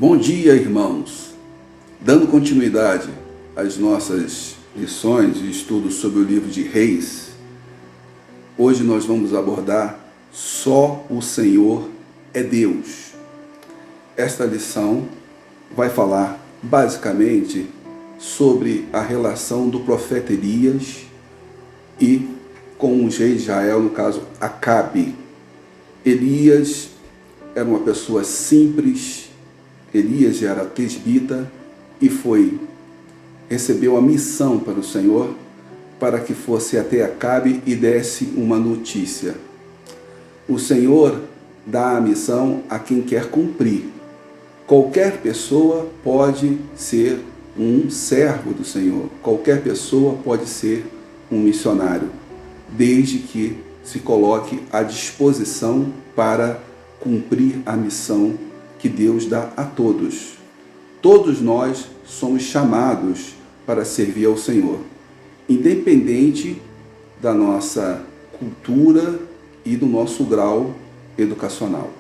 Bom dia, irmãos! Dando continuidade às nossas lições e estudos sobre o livro de Reis, hoje nós vamos abordar Só o Senhor é Deus. Esta lição vai falar basicamente sobre a relação do profeta Elias e com os reis de Israel, no caso Acabe. Elias era uma pessoa simples. Elias era tesbita e recebeu a missão para o Senhor para que fosse até Acabe e desse uma notícia. O Senhor dá a missão a quem quer cumprir. Qualquer pessoa pode ser um servo do Senhor, qualquer pessoa pode ser um missionário, desde que se coloque à disposição para cumprir a missão que Deus dá a todos. Todos nós somos chamados para servir ao Senhor, independente da nossa cultura e do nosso grau educacional,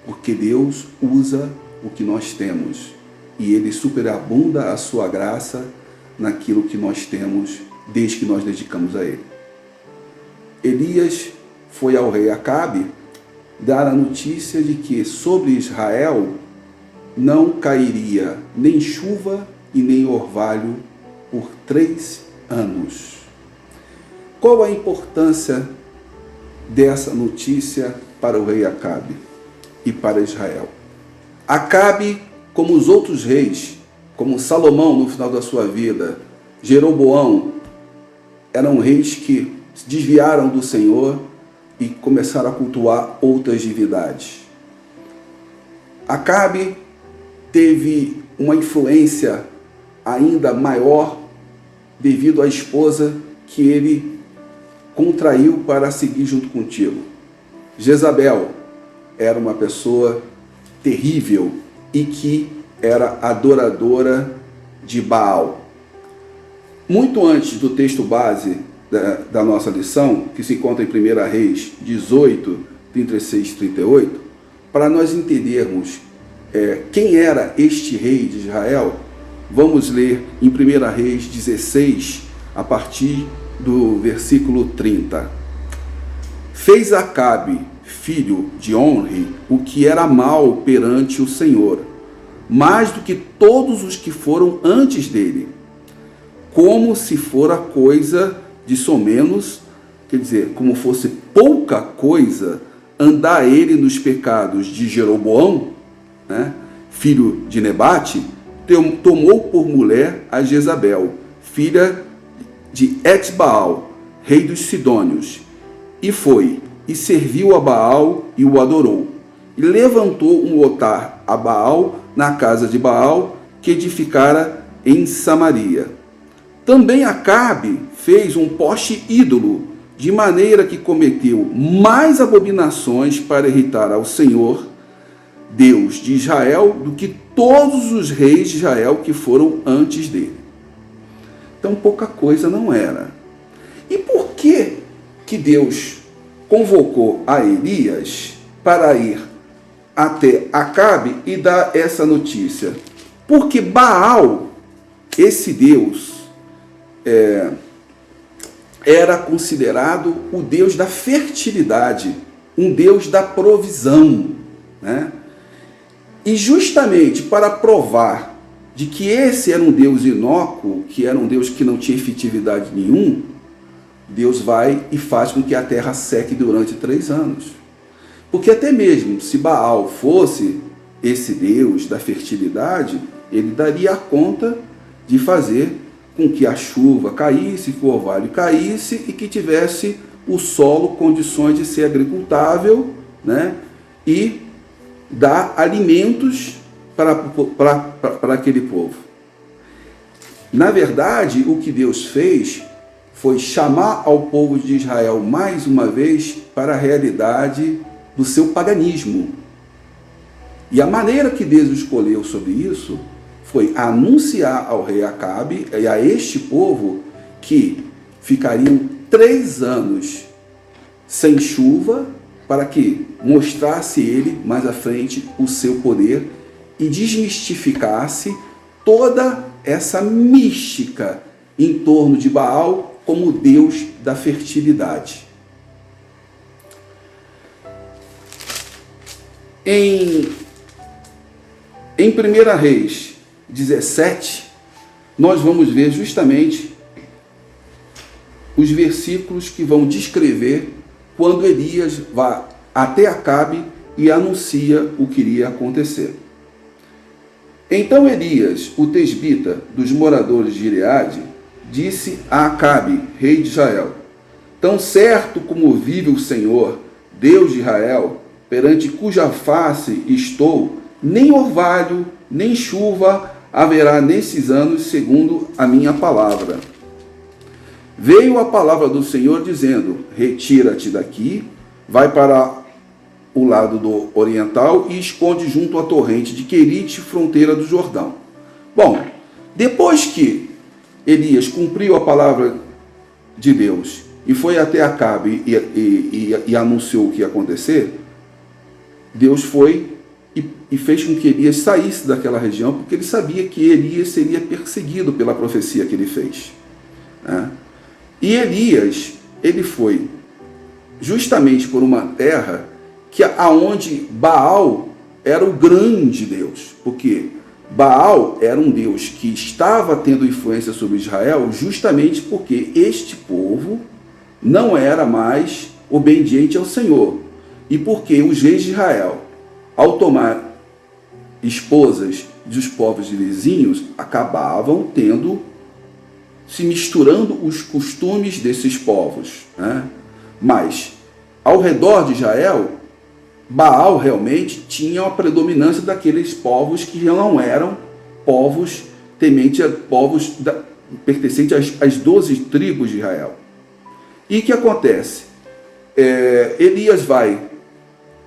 porque Deus usa o que nós temos e Ele superabunda a sua graça naquilo que nós temos, desde que nós dedicamos a Ele. Elias foi ao rei Acabe dar a notícia de que sobre Israel não cairia nem chuva e nem orvalho por 3 anos. Qual a importância dessa notícia para o rei Acabe e para Israel? Acabe, como os outros reis, como Salomão no final da sua vida, Jeroboão, eram reis que se desviaram do Senhor e começaram a cultuar outras divindades. Acabe teve uma influência ainda maior devido à esposa que ele contraiu para seguir junto contigo. Jezabel era uma pessoa terrível e que era adoradora de Baal. Muito antes do texto base da nossa lição, que se encontra em 1 Reis 18, 36 e 38, para nós entendermos quem era este rei de Israel, vamos ler em 1 Reis 16, a partir do versículo 30. Fez Acabe, filho de Onri, o que era mal perante o Senhor, mais do que todos os que foram antes dele, como se fora coisa de somenos, quer dizer, como fosse pouca coisa, andar ele nos pecados de Jeroboão, filho de Nebate, tomou por mulher a Jezabel, filha de Etbaal, rei dos Sidônios, e foi, e serviu a Baal e o adorou, e levantou um altar a Baal na casa de Baal, que edificara em Samaria. Também Acabe fez um poste ídolo, de maneira que cometeu mais abominações para irritar ao Senhor, Deus de Israel, do que todos os reis de Israel que foram antes dele. Então pouca coisa não era. E por que Deus convocou a Elias para ir até Acabe e dar essa notícia? Porque Baal, esse Deus, era considerado o Deus da fertilidade, um Deus da provisão, E justamente para provar de que esse era um Deus inócuo, que era um Deus que não tinha efetividade nenhuma, Deus vai e faz com que a terra seque durante 3 anos. Porque até mesmo se Baal fosse esse Deus da fertilidade, ele daria conta de fazer com que a chuva caísse, que o orvalho caísse e que tivesse o solo condições de ser agricultável, e dar alimentos para aquele povo. Na verdade, o que Deus fez foi chamar ao povo de Israel mais uma vez para a realidade do seu paganismo. E a maneira que Deus escolheu sobre isso foi anunciar ao rei Acabe e a este povo que ficariam 3 anos sem chuva, para que mostrasse ele mais à frente o seu poder e desmistificasse toda essa mística em torno de Baal como Deus da fertilidade. Em 1 Reis 17, nós vamos ver justamente os versículos que vão descrever quando Elias vai até Acabe e anuncia o que iria acontecer. Então Elias, o tesbita dos moradores de Gileade, disse a Acabe, rei de Israel: tão certo como vive o Senhor, Deus de Israel, perante cuja face estou, nem orvalho, nem chuva haverá nesses anos, segundo a minha palavra. Veio a palavra do Senhor dizendo: retira-te daqui, vai para o lado do oriental e esconde junto à torrente de Querite, fronteira do Jordão. Bom, depois que Elias cumpriu a palavra de Deus e foi até Acabe e anunciou o que ia acontecer, Deus foi e fez com que Elias saísse daquela região, porque ele sabia que Elias seria perseguido pela profecia que ele fez, né? E Elias, ele foi justamente por uma terra aonde Baal era o grande Deus, porque Baal era um Deus que estava tendo influência sobre Israel justamente porque este povo não era mais obediente ao Senhor, e porque os reis de Israel, ao tomar esposas dos povos vizinhos, acabavam se misturando os costumes desses povos, né? Mas ao redor de Israel, Baal realmente tinha a predominância daqueles povos que não eram povos pertencentes às 12 tribos de Israel. E o que acontece? Elias vai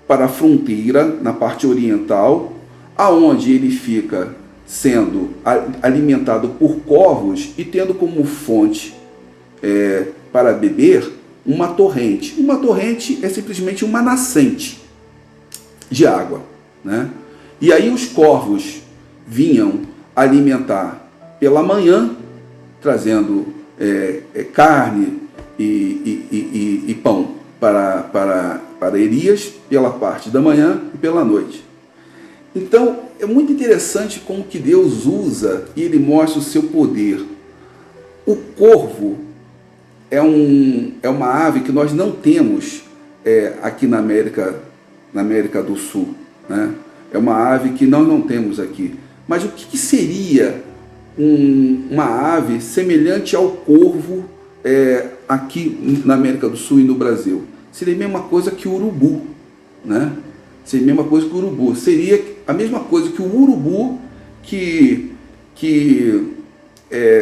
para a fronteira, na parte oriental, aonde ele fica sendo alimentado por corvos e tendo como fonte para beber uma torrente. Uma torrente é simplesmente uma nascente de água, né? E aí os corvos vinham alimentar pela manhã, trazendo carne e pão para Elias pela parte da manhã e pela noite. Então é muito interessante como que Deus usa e ele mostra o seu poder. O corvo é uma ave que nós não temos aqui na América do Sul, né? É uma ave que nós não temos aqui. Mas o que seria uma ave semelhante ao corvo aqui na América do Sul e no Brasil? Seria a mesma coisa que o urubu, né? Seria a mesma coisa que o urubu. Seria a mesma coisa que o urubu que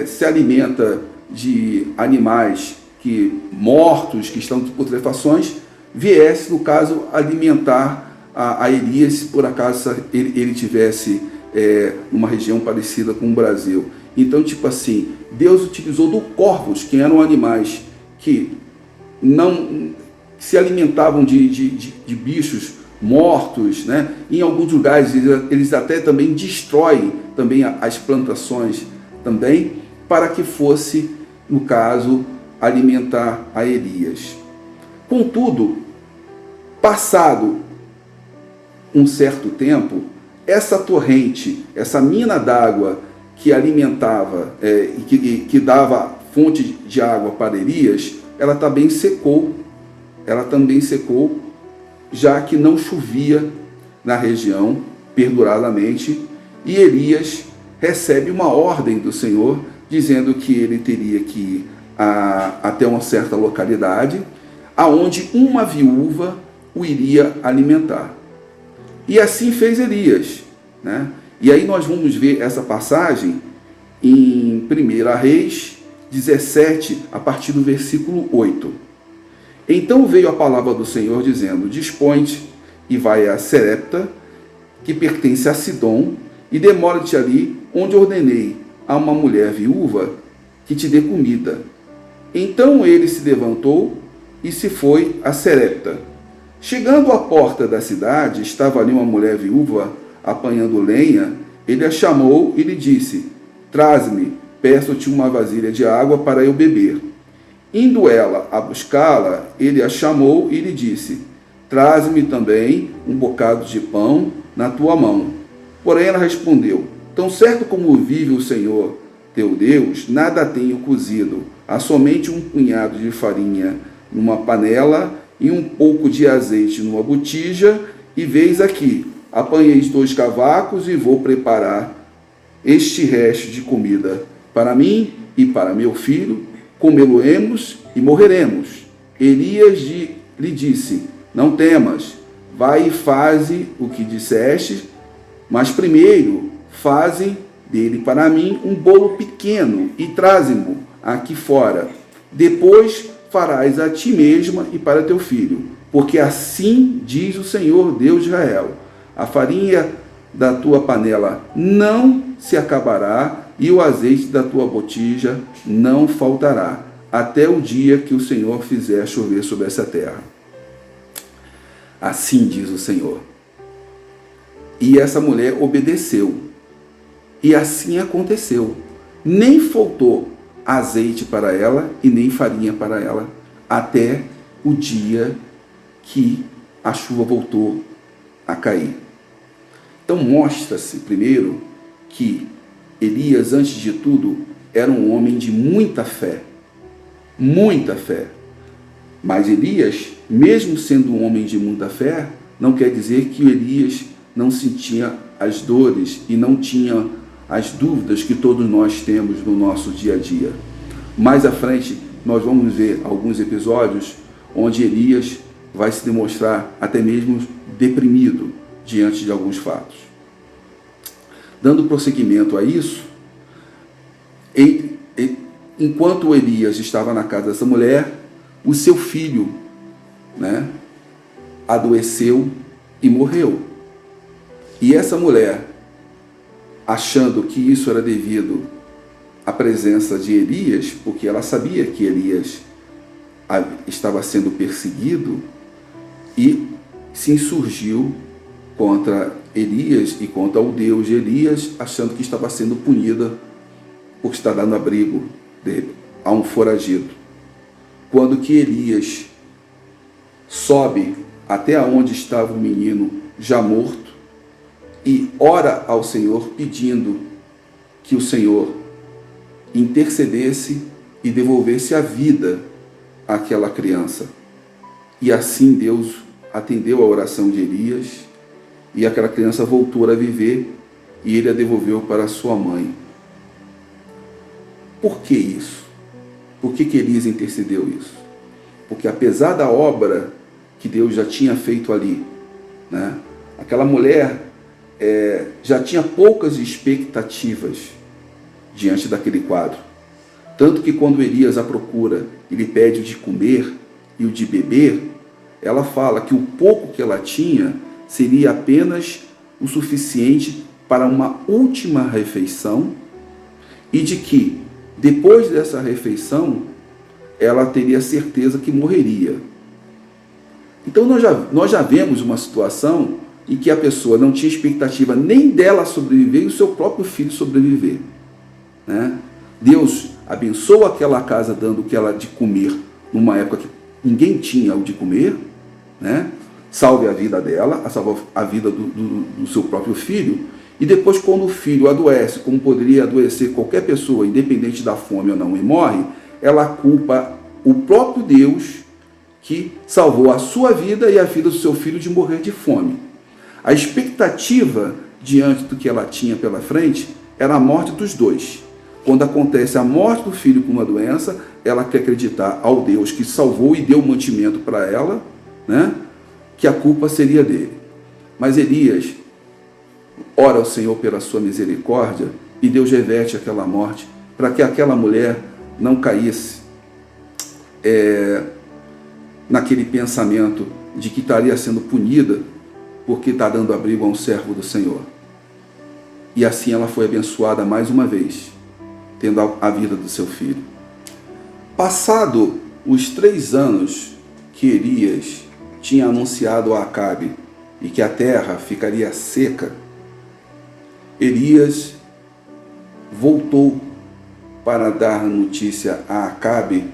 se alimenta de animais mortos, que estão de putrefações, viesse, no caso, alimentar a Elias, se por acaso ele tivesse numa região parecida com o Brasil. Então, tipo assim, Deus utilizou do corvos, que eram animais que não se alimentavam de bichos mortos, né? Em alguns lugares eles até também destroem também as plantações também, para que fosse, no caso, alimentar a Elias. Contudo, passado um certo tempo, essa torrente, essa mina d'água que alimentava e que dava fonte de água para Elias, ela também secou. Ela também secou, já que não chovia na região perduradamente, e Elias recebe uma ordem do Senhor dizendo que ele teria que ir até uma certa localidade, aonde uma viúva o iria alimentar. E assim fez Elias, né? E aí nós vamos ver essa passagem em 1 Reis 17, a partir do versículo 8. Então veio a palavra do Senhor dizendo: dispõe-te e vai a Serepta, que pertence a Sidom, e demora-te ali, onde ordenei a uma mulher viúva que te dê comida. Então ele se levantou e se foi a Serepta. Chegando à porta da cidade, estava ali uma mulher viúva apanhando lenha, ele a chamou e lhe disse: traze-me, peço-te uma vasilha de água para eu beber. Indo ela a buscá-la, ele a chamou e lhe disse: traze-me também um bocado de pão na tua mão. Porém ela respondeu: tão certo como vive o Senhor teu Deus, nada tenho cozido, há somente um punhado de farinha numa panela e um pouco de azeite numa botija, e veis aqui, apanheis 2 cavacos e vou preparar este resto de comida para mim e para meu filho, comê-lo-emos e morreremos. Elias lhe disse: não temas, vai e faze o que disseste, mas primeiro faze dele para mim um bolo pequeno e traze-mo aqui fora. Depois farás a ti mesma e para teu filho, porque assim diz o Senhor Deus de Israel: a farinha da tua panela não se acabará e o azeite da tua botija não faltará, até o dia que o Senhor fizer chover sobre essa terra. Assim diz o Senhor. E essa mulher obedeceu. E assim aconteceu. Nem faltou azeite para ela e nem farinha para ela, até o dia que a chuva voltou a cair. Então mostra-se primeiro que Elias, antes de tudo, era um homem de muita fé. Muita fé. Mas Elias, mesmo sendo um homem de muita fé, não quer dizer que Elias não sentia as dores e não tinha as dúvidas que todos nós temos no nosso dia a dia. Mais à frente, nós vamos ver alguns episódios onde Elias vai se demonstrar até mesmo deprimido diante de alguns fatos. Dando prosseguimento a isso, enquanto Elias estava na casa dessa mulher, o seu filho, adoeceu e morreu. E essa mulher, achando que isso era devido à presença de Elias, porque ela sabia que Elias estava sendo perseguido, e se insurgiu contra Elias e contra o Deus de Elias, achando que estava sendo punida por estar dando abrigo a um foragido. Quando que Elias sobe até onde estava o menino já morto e ora ao Senhor pedindo que o Senhor intercedesse e devolvesse a vida àquela criança. E assim Deus atendeu a oração de Elias e aquela criança voltou a viver e ele a devolveu para sua mãe. Por que isso? Por que Elias intercedeu isso? Porque apesar da obra que Deus já tinha feito ali, aquela mulher já tinha poucas expectativas diante daquele quadro. Tanto que quando Elias a procura, ele pede o de comer e o de beber, ela fala que o pouco que ela tinha seria apenas o suficiente para uma última refeição e de que, depois dessa refeição, ela teria certeza que morreria. Então nós já vemos uma situação em que a pessoa não tinha expectativa nem dela sobreviver e o seu próprio filho sobreviver. Deus abençoa aquela casa dando o que ela de comer numa época que ninguém tinha o de comer, salve a vida dela, salva a vida do seu próprio filho, e depois quando o filho adoece, como poderia adoecer qualquer pessoa, independente da fome ou não, e morre, ela culpa o próprio Deus que salvou a sua vida e a vida do seu filho de morrer de fome. A expectativa diante do que ela tinha pela frente era a morte dos dois. Quando acontece a morte do filho com uma doença, ela quer acreditar ao Deus que salvou e deu mantimento para ela, que a culpa seria dele. Mas Elias ora ao Senhor pela sua misericórdia e Deus reverte aquela morte para que aquela mulher não caísse naquele pensamento de que estaria sendo punida porque está dando abrigo a um servo do Senhor. E assim ela foi abençoada mais uma vez, tendo a vida do seu filho. Passado os 3 anos que Elias tinha anunciado a Acabe e que a terra ficaria seca, Elias voltou para dar notícia a Acabe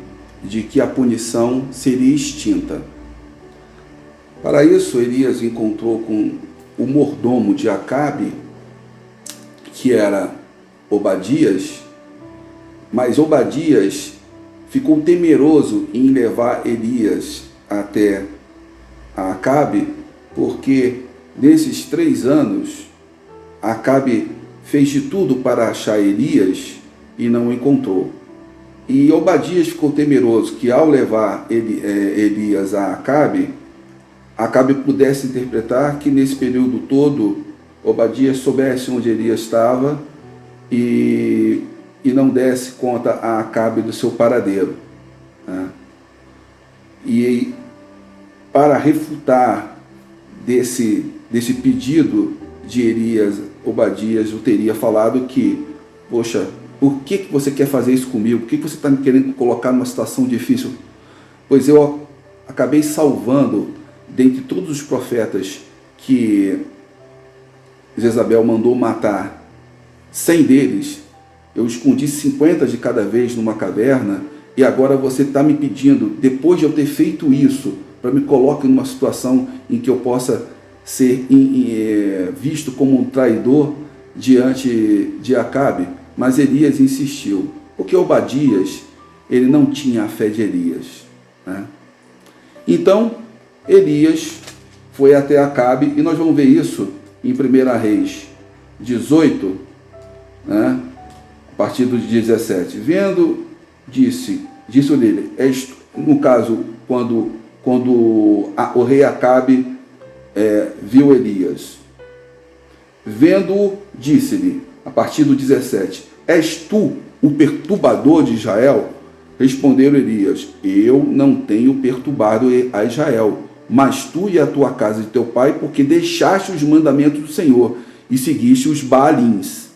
de que a punição seria extinta. Para isso, Elias encontrou com o mordomo de Acabe, que era Obadias, mas Obadias ficou temeroso em levar Elias até Acabe, porque nesses 3 anos Acabe fez de tudo para achar Elias e não o encontrou. E Obadias ficou temeroso que ao levar Elias a Acabe pudesse interpretar que nesse período todo Obadias soubesse onde Elias estava e não desse conta a Acabe do seu paradeiro. Né? E para refutar desse pedido de Elias, Obadias o teria falado que, poxa, por que você quer fazer isso comigo? Por que você está me querendo me colocar numa situação difícil? Pois eu acabei salvando, dentre todos os profetas que Jezabel mandou matar, 100 deles, eu escondi 50 de cada vez numa caverna, e agora você está me pedindo, depois de eu ter feito isso, para me colocar numa situação em que eu possa ser visto como um traidor diante de Acabe. Mas Elias insistiu, porque Obadias, ele não tinha a fé de Elias. Né? Então, Elias foi até Acabe, e nós vamos ver isso em 1 Reis 18, né? A partir do 17. Vendo, disse-lhe, no caso, quando o rei Acabe viu Elias. Vendo, disse-lhe, a partir do 17, és tu o perturbador de Israel? Respondeu Elias, eu não tenho perturbado a Israel, mas tu e a tua casa de teu pai, porque deixaste os mandamentos do Senhor e seguiste os Baalins.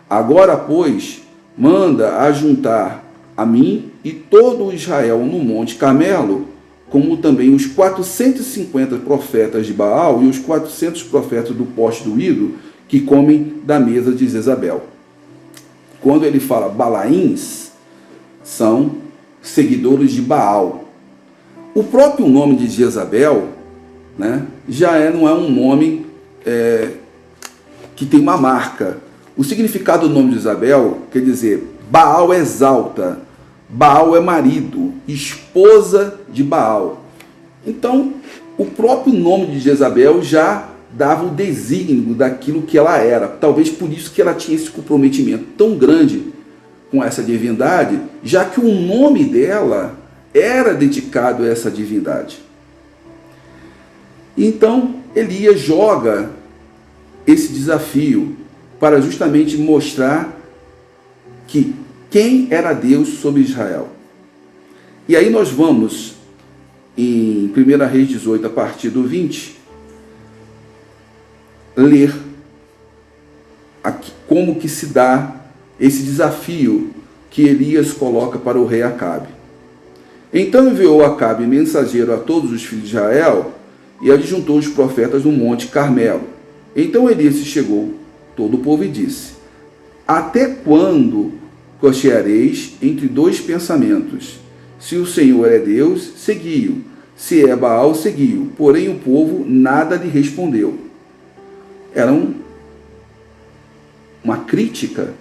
Agora, pois, manda ajuntar a mim e todo o Israel no Monte Carmelo, como também os 450 profetas de Baal e os 400 profetas do poste do ídolo, que comem da mesa de Jezabel. Quando ele fala Balaíns, são seguidores de Baal. O próprio nome de Jezabel, né, não é um nome que tem uma marca. O significado do nome de Jezabel quer dizer Baal exalta, Baal é marido, esposa de Baal. Então, o próprio nome de Jezabel já dava o desígnio daquilo que ela era. Talvez por isso que ela tinha esse comprometimento tão grande com essa divindade, já que o nome dela era dedicado a essa divindade. Então, Elias joga esse desafio para justamente mostrar que quem era Deus sobre Israel. E aí nós vamos em 1 Reis 18, a partir do 20, ler aqui como que se dá esse desafio que Elias coloca para o rei Acabe. Então enviou Acabe mensageiro a todos os filhos de Israel e adjuntou os profetas no Monte Carmelo. Então Elias se chegou todo o povo e disse, até quando cocheareis entre 2 pensamentos? Se o Senhor é Deus, segui-o. Se é Baal, segui-o. Porém o povo nada lhe respondeu. Era uma crítica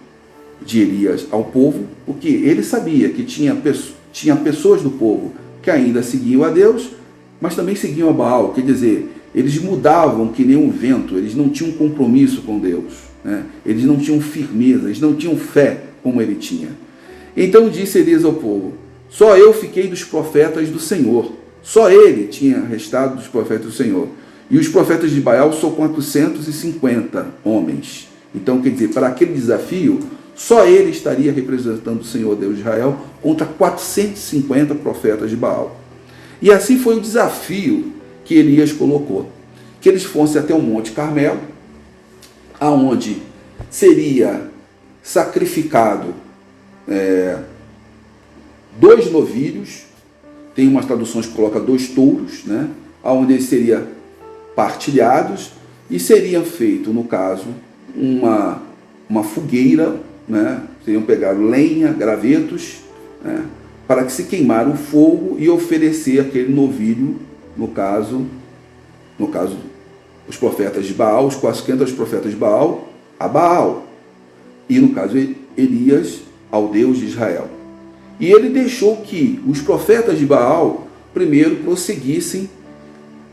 de Elias ao povo, porque ele sabia que tinha pessoas do povo que ainda seguiam a Deus, mas também seguiam a Baal. Quer dizer, eles mudavam que nem um vento, eles não tinham compromisso com Deus, né? Eles não tinham firmeza, eles não tinham fé como ele tinha. Então disse Elias ao povo, só eu fiquei dos profetas do Senhor, só ele tinha restado dos profetas do Senhor. E os profetas de Baal são 450 homens. Então, quer dizer, para aquele desafio, só ele estaria representando o Senhor Deus de Israel contra 450 profetas de Baal. E assim foi o desafio que Elias colocou. Que eles fossem até o Monte Carmelo, aonde seria sacrificado 2 novilhos, tem umas traduções que colocam 2 touros, né? Aonde eles seriam partilhados e seria feito, no caso, uma fogueira, né? Teriam pegado lenha, gravetos, né? Para que se queimar o fogo e oferecer aquele novilho, no caso, os profetas de Baal, os 400 profetas de Baal, a Baal, e no caso Elias, ao Deus de Israel. E ele deixou que os profetas de Baal primeiro prosseguissem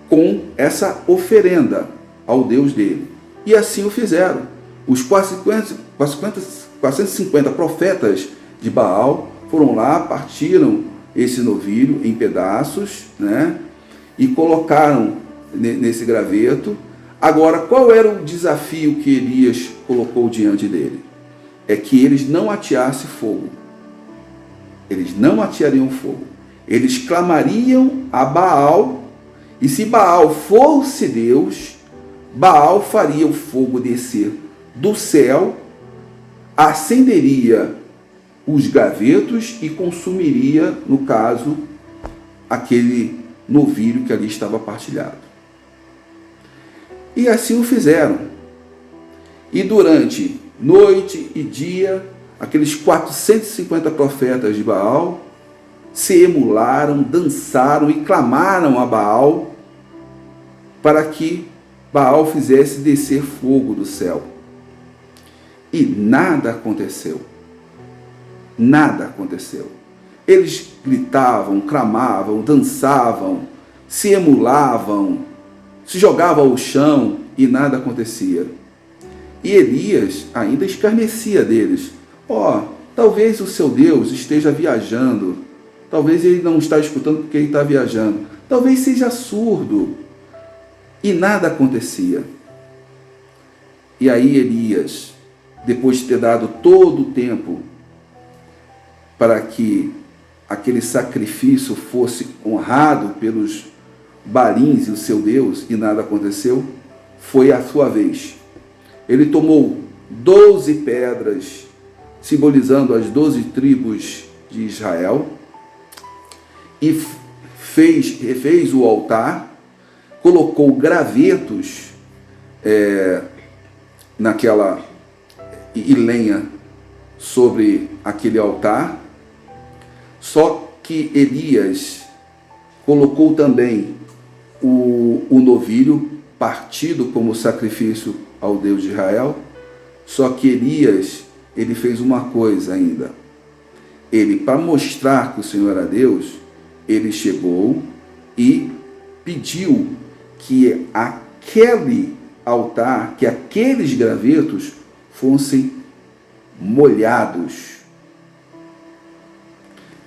com essa oferenda ao Deus dele. E assim o fizeram. Os 450 profetas de Baal foram lá, partiram esse novilho em pedaços, né? E colocaram nesse graveto. Agora, qual era o desafio que Elias colocou diante dele? É que eles não ateassem fogo. Eles não ateariam fogo. Eles clamariam a Baal, e se Baal fosse Deus, Baal faria o fogo descer do céu, acenderia os gravetos e consumiria, no caso, aquele novilho que ali estava partilhado. E assim o fizeram. E durante noite e dia, aqueles 450 profetas de Baal se emularam, dançaram e clamaram a Baal para que Baal fizesse descer fogo do céu. E nada aconteceu. Nada aconteceu. Eles gritavam, clamavam, dançavam, se emulavam, se jogavam ao chão e nada acontecia. E Elias ainda escarnecia deles. Talvez o seu Deus esteja viajando. Talvez ele não está escutando porque ele está viajando. Talvez seja surdo. E nada acontecia. E aí Elias, depois de ter dado todo o tempo para que aquele sacrifício fosse honrado pelos Baalins e o seu Deus, e nada aconteceu, foi a sua vez. Ele tomou 12 pedras, simbolizando as 12 tribos de Israel, e refez o altar, colocou gravetos e lenha sobre aquele altar. Só que Elias colocou também o novilho partido como sacrifício ao Deus de Israel. Só que Elias, ele fez uma coisa ainda. Ele, para mostrar que o Senhor era Deus, ele chegou e pediu que aquele altar, que aqueles gravetos fossem molhados.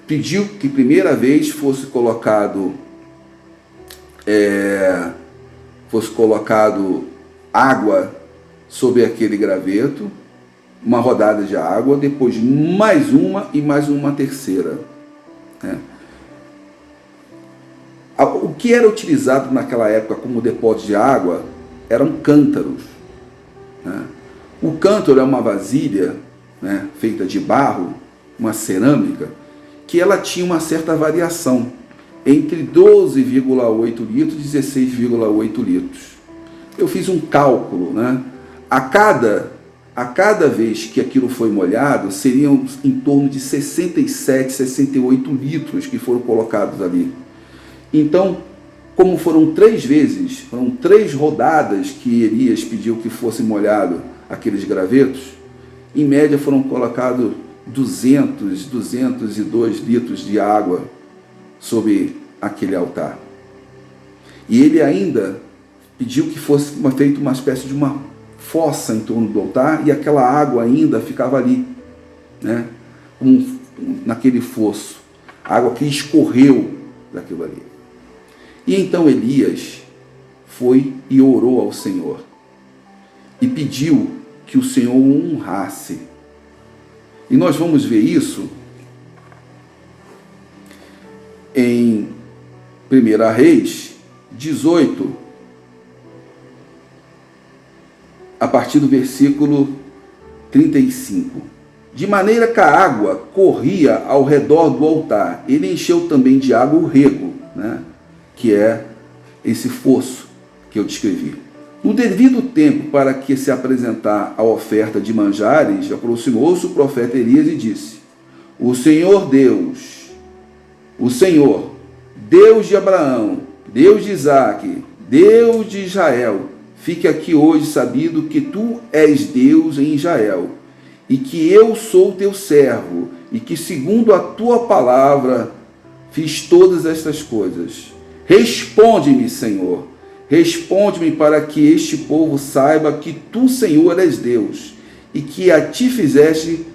Pediu que primeira vez fosse colocado água sobre aquele graveto, uma rodada de água, depois mais uma e mais uma terceira. O que era utilizado naquela época como depósito de água eram cântaros. O cântaro é uma vasilha, feita de barro, uma cerâmica, que ela tinha uma certa variação, entre 12,8 litros e 16,8 litros. Eu fiz um cálculo, a cada vez que aquilo foi molhado, seriam em torno de 67, 68 litros que foram colocados ali. Então, como foram 3 vezes, foram 3 rodadas que Elias pediu que fosse molhado aqueles gravetos, em média foram colocados 202 litros de água sobre aquele altar. E ele ainda pediu que fosse feita uma espécie de uma fossa em torno do altar, e aquela água ainda ficava ali, naquele fosso, a água que escorreu daquilo ali. E então Elias foi e orou ao Senhor e pediu que o Senhor o honrasse. E nós vamos ver isso em 1 Reis 18, a partir do versículo 35. De maneira que a água corria ao redor do altar, ele encheu também de água o rego, que é esse fosso que eu descrevi. No devido tempo, para que se apresentar a oferta de manjares, aproximou-se o profeta Elias e disse: O Senhor, Deus de Abraão, Deus de Isaque, Deus de Israel, fique aqui hoje sabido que tu és Deus em Israel, e que eu sou teu servo, e que segundo a tua palavra fiz todas estas coisas. Responde-me, Senhor, responde-me para que este povo saiba que tu, Senhor, és Deus, e que a ti fizeste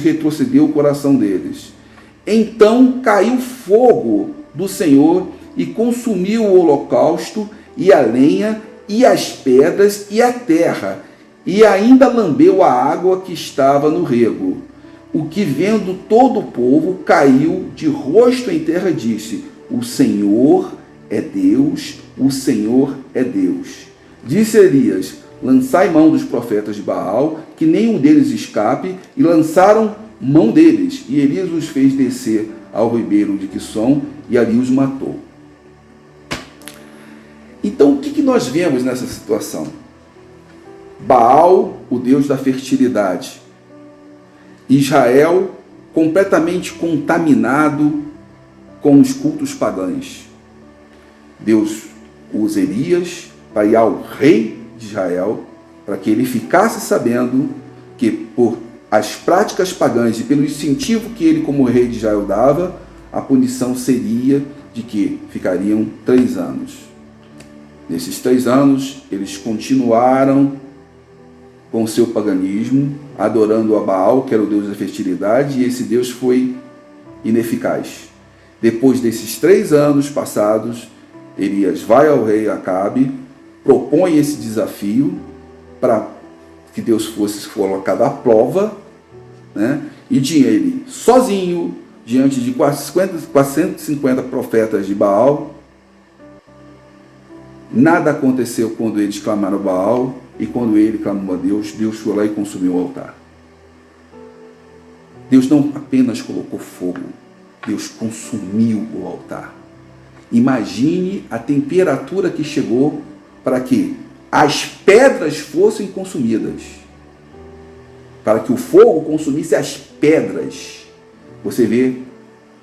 retroceder o coração deles. Então caiu fogo do Senhor e consumiu o holocausto e a lenha e as pedras e a terra, e ainda lambeu a água que estava no rego. O que, vendo todo o povo, caiu de rosto em terra e disse: O Senhor é Deus, o Senhor é Deus. Disse Elias: Lançai mão dos profetas de Baal, que nenhum deles escape, e lançaram mão deles, e Elias os fez descer ao ribeiro de Quisson, e ali os matou. Então, o que nós vemos nessa situação? Baal, o deus da fertilidade. Israel, completamente contaminado com os cultos pagãos. Deus usa Elias para ir ao rei de Israel, para que ele ficasse sabendo que por as práticas pagãs e pelo incentivo que ele como rei de Israel dava, a punição seria de que ficariam 3 anos. Nesses 3 anos, eles continuaram com o seu paganismo, adorando a Baal, que era o deus da fertilidade, e esse deus foi ineficaz. Depois desses 3 anos passados, Elias vai ao rei Acabe, propõe esse desafio para que Deus fosse colocado à prova, né? E tinha ele sozinho, diante de 450 profetas de Baal. Nada aconteceu quando eles clamaram a Baal, e quando ele clamou a Deus, Deus foi lá e consumiu o altar. Deus não apenas colocou fogo, Deus consumiu o altar. Imagine a temperatura que chegou para que as pedras fossem consumidas. Para que o fogo consumisse as pedras. Você vê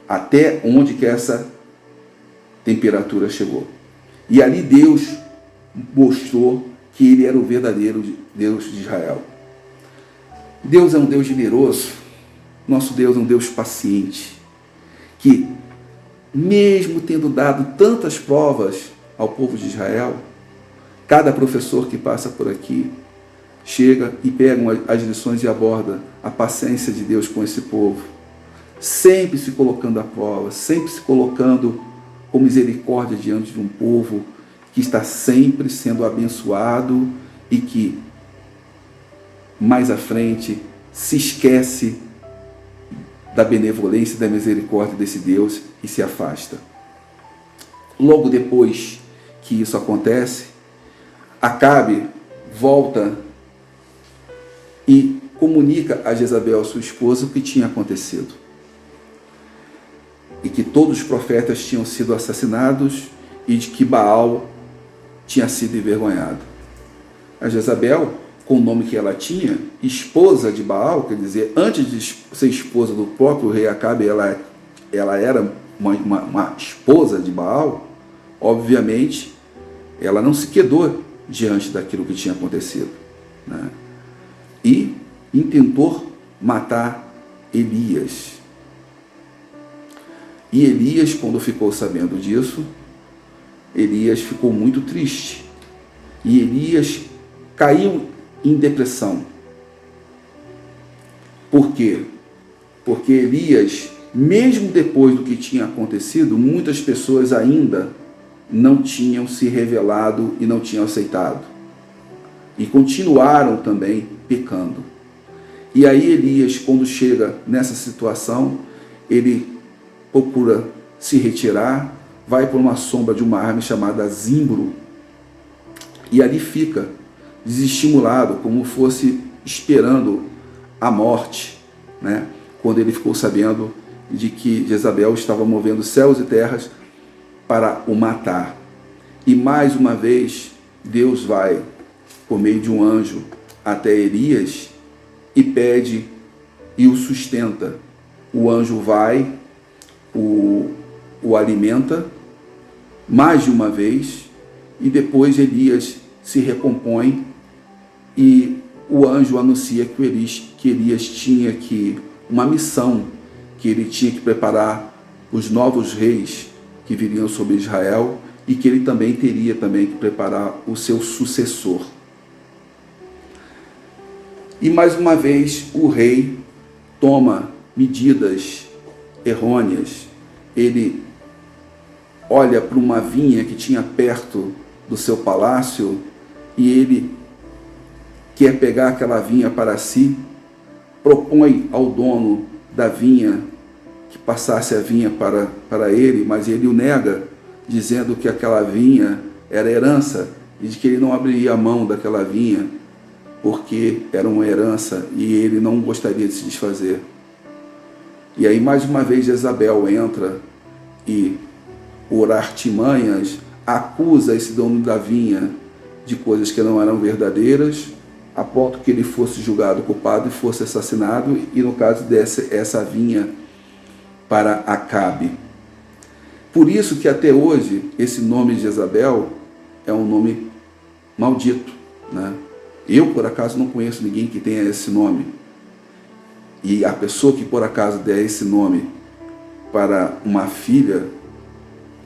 até onde que essa temperatura chegou. E ali Deus mostrou que ele era o verdadeiro Deus de Israel. Deus é um Deus generoso. Nosso Deus é um Deus paciente. Que, mesmo tendo dado tantas provas ao povo de Israel, cada professor que passa por aqui chega e pega as lições e aborda a paciência de Deus com esse povo, sempre se colocando à prova, sempre se colocando com misericórdia diante de um povo que está sempre sendo abençoado e que mais à frente se esquece da benevolência e da misericórdia desse Deus e se afasta. Logo depois que isso acontece, Acabe volta e comunica a Jezabel, sua esposa, o que tinha acontecido. E que todos os profetas tinham sido assassinados e de que Baal tinha sido envergonhado. A Jezabel, com o nome que ela tinha, esposa de Baal, quer dizer, antes de ser esposa do próprio rei Acabe, ela era uma esposa de Baal. Obviamente, ela não se quedou diante daquilo que tinha acontecido, né? E intentou matar Elias. E Elias, quando ficou sabendo disso, Elias ficou muito triste. E Elias caiu em depressão. Por quê? Porque Elias, mesmo depois do que tinha acontecido, muitas pessoas ainda não tinham se revelado e não tinham aceitado. E continuaram também pecando. E aí Elias, quando chega nessa situação, ele procura se retirar, vai por uma sombra de uma árvore chamada zimbro, e ali fica, desestimulado, como fosse esperando a morte, né? Quando ele ficou sabendo de que Jezabel estava movendo céus e terras para o matar. E mais uma vez, Deus vai, por meio de um anjo, até Elias e pede e o sustenta. O anjo vai, o alimenta mais de uma vez e depois Elias se recompõe e o anjo anuncia que Elias tinha uma missão, que ele tinha que preparar os novos reis que viriam sobre Israel e que ele também teria que preparar o seu sucessor. E mais uma vez o rei toma medidas errôneas. Ele olha para uma vinha que tinha perto do seu palácio e ele quer pegar aquela vinha para si, propõe ao dono da vinha que passasse a vinha para ele, mas ele o nega, dizendo que aquela vinha era herança e de que ele não abriria a mão daquela vinha porque era uma herança e ele não gostaria de se desfazer. E aí mais uma vez Jezabel entra e, por artimanhas, acusa esse dono da vinha de coisas que não eram verdadeiras, a ponto que ele fosse julgado culpado e fosse assassinado, e no caso desse essa vinha para Acabe. Por isso que até hoje esse nome de Jezabel é um nome maldito, né? Eu, por acaso, não conheço ninguém que tenha esse nome. E a pessoa que, por acaso, der esse nome para uma filha,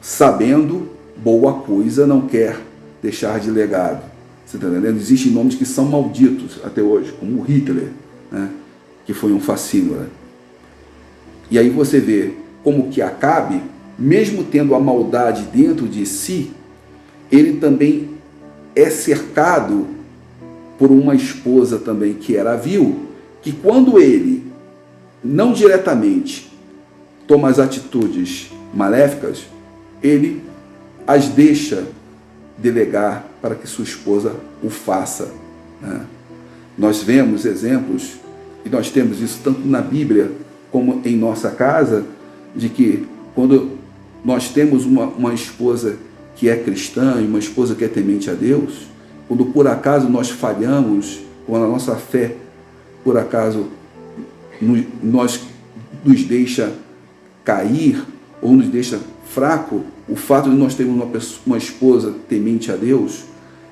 sabendo, boa coisa não quer deixar de legado. Você está entendendo? Existem nomes que são malditos até hoje, como Hitler, né? Que foi um fascínora. E aí você vê como que Acabe, mesmo tendo a maldade dentro de si, ele também é cercado por uma esposa também que era vil, que quando ele, não diretamente, toma as atitudes maléficas, ele as deixa delegar para que sua esposa o faça, né? Nós vemos exemplos, e nós temos isso tanto na Bíblia como em nossa casa, de que quando nós temos uma esposa que é cristã e uma esposa que é temente a Deus, quando por acaso nós falhamos, quando a nossa fé, por acaso, nos deixa cair ou nos deixa fraco, o fato de nós termos uma esposa temente a Deus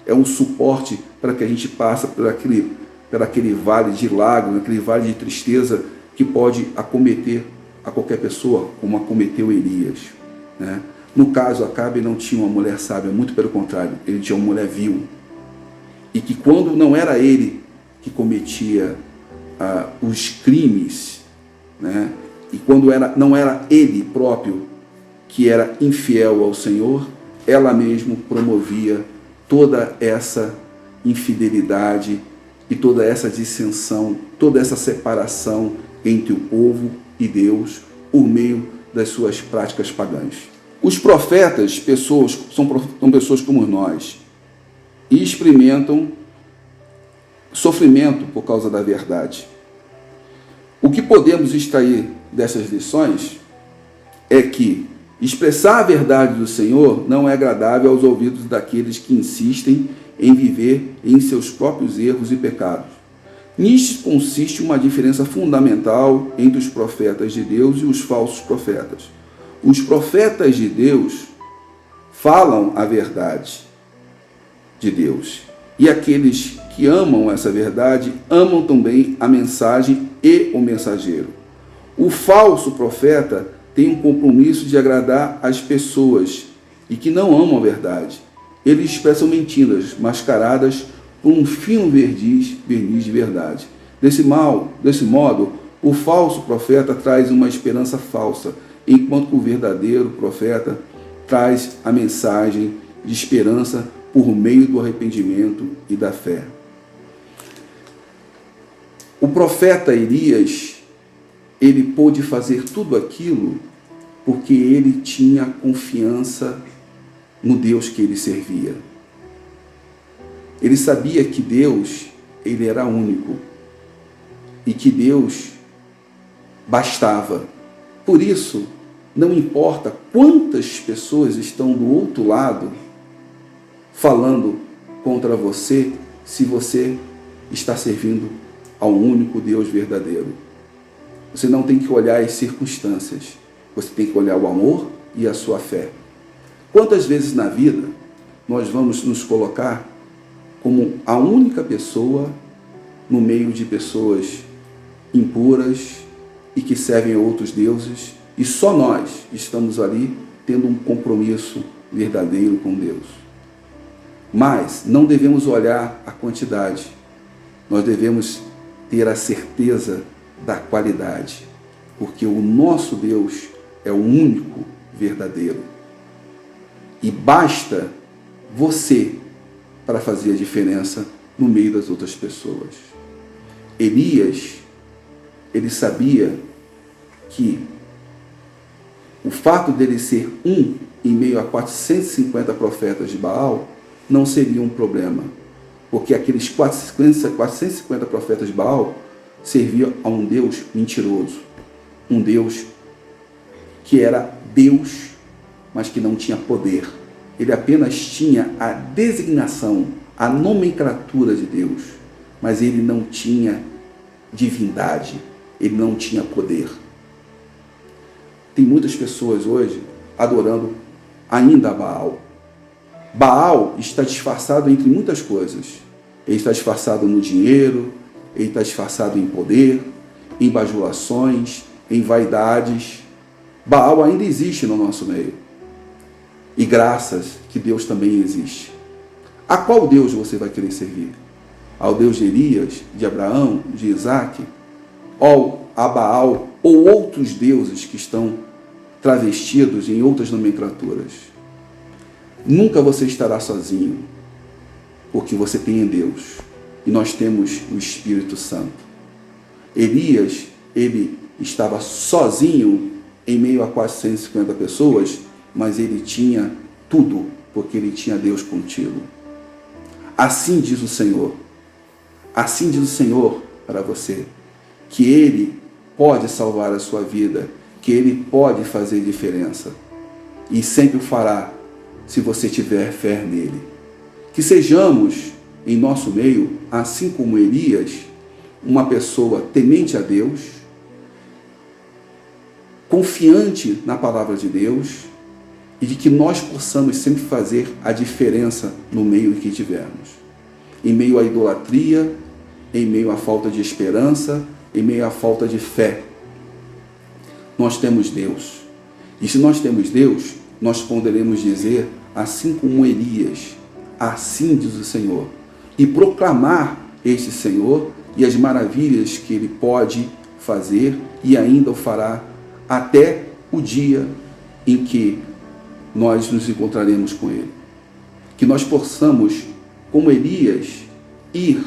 é um suporte para que a gente passe por aquele vale de lágrimas, aquele vale de tristeza que pode acometer a qualquer pessoa, como acometeu Elias, né? No caso, Acabe não tinha uma mulher sábia, muito pelo contrário, ele tinha uma mulher vil. E que quando não era ele que cometia os crimes, né? E quando não era ele próprio que era infiel ao Senhor, ela mesma promovia toda essa infidelidade e toda essa dissensão, toda essa separação entre o povo e Deus por meio das suas práticas pagãs. Os profetas são pessoas como nós e experimentam sofrimento por causa da verdade. O que podemos extrair dessas lições é que expressar a verdade do Senhor não é agradável aos ouvidos daqueles que insistem em viver em seus próprios erros e pecados. Nisto consiste uma diferença fundamental entre os profetas de Deus e os falsos profetas. Os profetas de Deus falam a verdade de Deus. E aqueles que amam essa verdade amam também a mensagem e o mensageiro. O falso profeta tem um compromisso de agradar as pessoas e que não amam a verdade. Eles expressam mentiras mascaradas por um fino verniz de verdade. Desse modo, o falso profeta traz uma esperança falsa, enquanto que o verdadeiro profeta traz a mensagem de esperança por meio do arrependimento e da fé. O profeta Elias, ele pôde fazer tudo aquilo porque ele tinha confiança no Deus que ele servia. Ele sabia que Deus, ele era único e que Deus bastava. Por isso, não importa quantas pessoas estão do outro lado, falando contra você se você está servindo ao único Deus verdadeiro. Você não tem que olhar as circunstâncias, você tem que olhar o amor e a sua fé. Quantas vezes na vida nós vamos nos colocar como a única pessoa no meio de pessoas impuras e que servem a outros deuses, e só nós estamos ali tendo um compromisso verdadeiro com Deus. Mas não devemos olhar a quantidade, nós devemos ter a certeza da qualidade, porque o nosso Deus é o único verdadeiro. E basta você para fazer a diferença no meio das outras pessoas. Elias, ele sabia que o fato dele ser um em meio a 450 profetas de Baal não seria um problema, porque aqueles 450 profetas de Baal serviam a um Deus mentiroso, um Deus que era Deus, mas que não tinha poder. Ele apenas tinha a designação, a nomenclatura de Deus, mas ele não tinha divindade, ele não tinha poder. Tem muitas pessoas hoje adorando ainda a Baal. Baal está disfarçado entre muitas coisas. Ele está disfarçado no dinheiro, ele está disfarçado em poder, em bajulações, em vaidades. Baal ainda existe no nosso meio. E graças que Deus também existe. A qual Deus você vai querer servir? Ao Deus de Elias, de Abraão, de Isaac? Ou a Baal ou outros deuses que estão travestidos em outras nomenclaturas? Nunca você estará sozinho, porque você tem em Deus. E nós temos o Espírito Santo. Elias, ele estava sozinho em meio a 450 pessoas, mas ele tinha tudo, porque ele tinha Deus contigo. Assim diz o Senhor. Assim diz o Senhor para você, que Ele pode salvar a sua vida, que Ele pode fazer diferença. E sempre o fará, se você tiver fé nele. Que sejamos, em nosso meio, assim como Elias, uma pessoa temente a Deus, confiante na palavra de Deus, e de que nós possamos sempre fazer a diferença no meio em que tivermos. Em meio à idolatria, em meio à falta de esperança, em meio à falta de fé. Nós temos Deus. E se nós temos Deus, nós poderemos dizer, assim como Elias, assim diz o Senhor, e proclamar este Senhor e as maravilhas que Ele pode fazer e ainda o fará até o dia em que nós nos encontraremos com Ele. Que nós possamos, como Elias, ir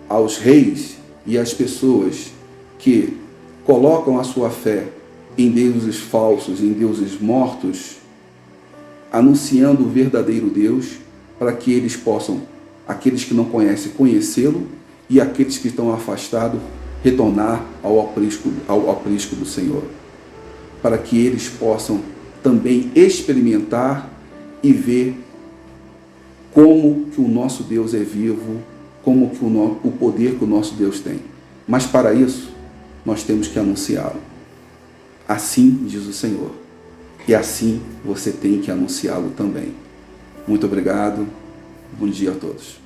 aos reis e às pessoas que colocam a sua fé em deuses falsos, em deuses mortos, anunciando o verdadeiro Deus, para que eles possam, aqueles que não conhecem, conhecê-lo, e aqueles que estão afastados, retornar ao aprisco do Senhor, para que eles possam também experimentar e ver como que o nosso Deus é vivo, como que o poder que o nosso Deus tem. Mas para isso, nós temos que anunciá-lo. Assim diz o Senhor. E assim você tem que anunciá-lo também. Muito obrigado. Bom dia a todos.